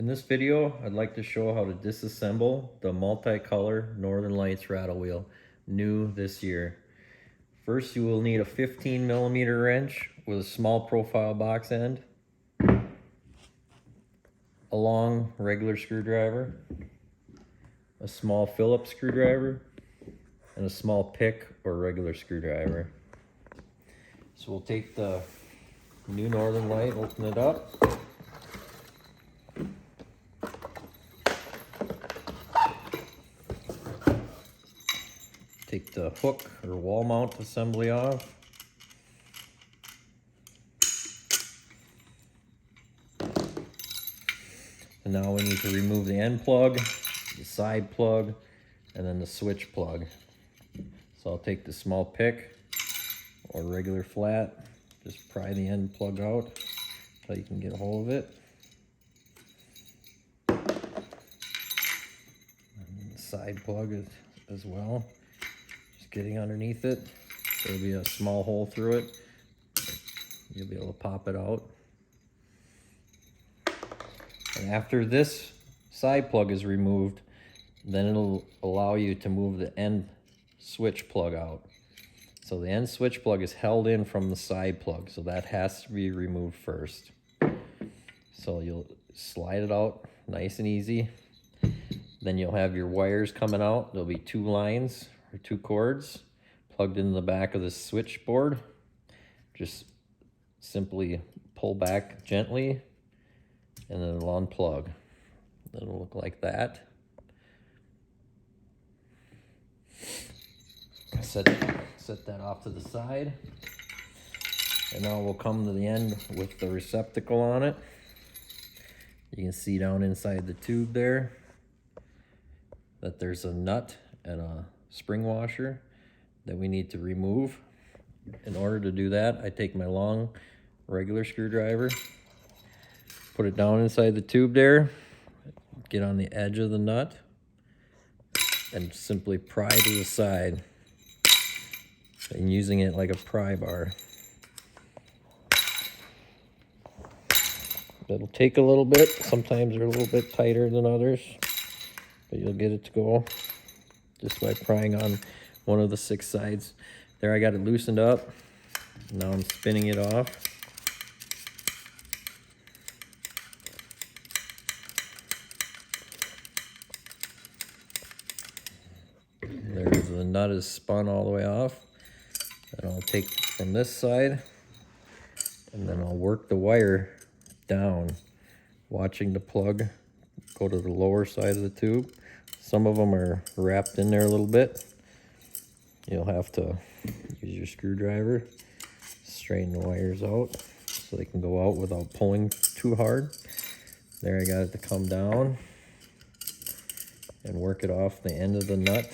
In this video, I'd like to show how to disassemble the multicolor Northern Lights rattle wheel, new this year. First, you will need a 15mm wrench with a small profile box end, a long regular screwdriver, a small Phillips screwdriver, and a small pick or regular screwdriver. So we'll take the new Northern Light, open it up. Take the hook or wall mount assembly off. And now we need to remove the end plug, the side plug, and then the switch plug. So I'll take the small pick or regular flat, just pry the end plug out so you can get a hold of it. And the side plug as well. Just getting underneath it. There'll be a small hole through it. You'll be able to pop it out. And after this side plug is removed, then it'll allow you to move the end switch plug out. So the end switch plug is held in from the side plug, so that has to be removed first. So you'll slide it out nice and easy. Then you'll have your wires coming out. There'll be 2 lines or 2 cords plugged in the back of the switchboard. Just simply pull back gently and then it'll unplug. It'll look like that. Set that off to the side. And now we'll come to the end with the receptacle on it. You can see down inside the tube there that there's a nut and a spring washer that we need to remove. In order to do that, I take my long regular screwdriver, put it down inside the tube there, get on the edge of the nut, and simply pry to the side. And using it like a pry bar. It'll take a little bit. Sometimes they're a little bit tighter than others, but you'll get it to go just by prying on one of the 6 sides. There, I got it loosened up. Now I'm spinning it off. There's the nut is spun all the way off. And I'll take from this side, and then I'll work the wire down, watching the plug go to the lower side of the tube. Some of them are wrapped in there a little bit. You'll have to use your screwdriver, straighten the wires out so they can go out without pulling too hard. There, I got it to come down and work it off the end of the nut.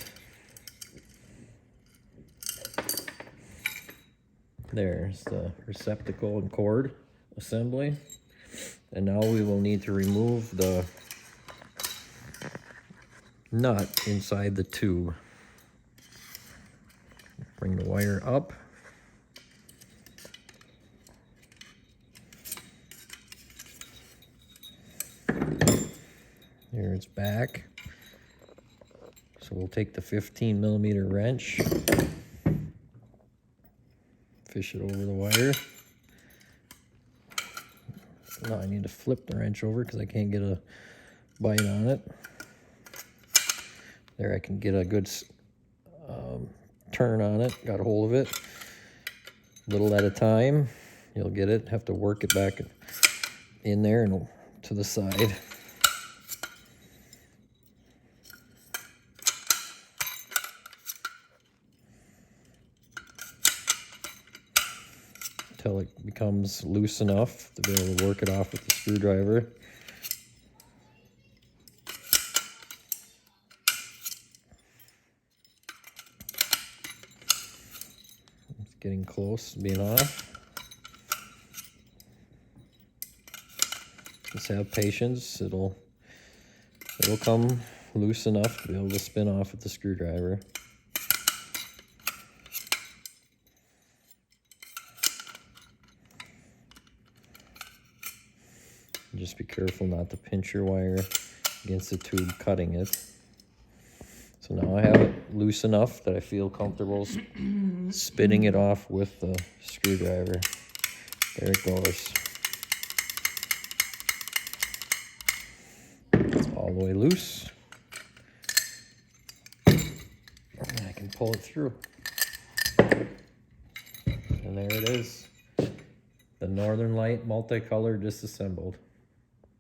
There's the receptacle and cord assembly. And now we will need to remove the nut inside the tube. Bring the wire up. Here it's back. So we'll take the 15mm wrench, fish it over the wire. Now I need to flip the wrench over because I can't get a bite on it. There, I can get a good turn on it. Got a hold of it. Little at a time. You'll get it. Have to work it back in there and to the side. Until it becomes loose enough to be able to work it off with the screwdriver. It's getting close to being off. Just have patience. It'll come loose enough to be able to spin off with the screwdriver. Just Just be careful not to pinch your wire against the tube cutting it. So now I have it loose enough that I feel comfortable spinning it off with the screwdriver. There it goes. It's all the way loose. And I can pull it through. And there it is. The Northern Light multicolored disassembled.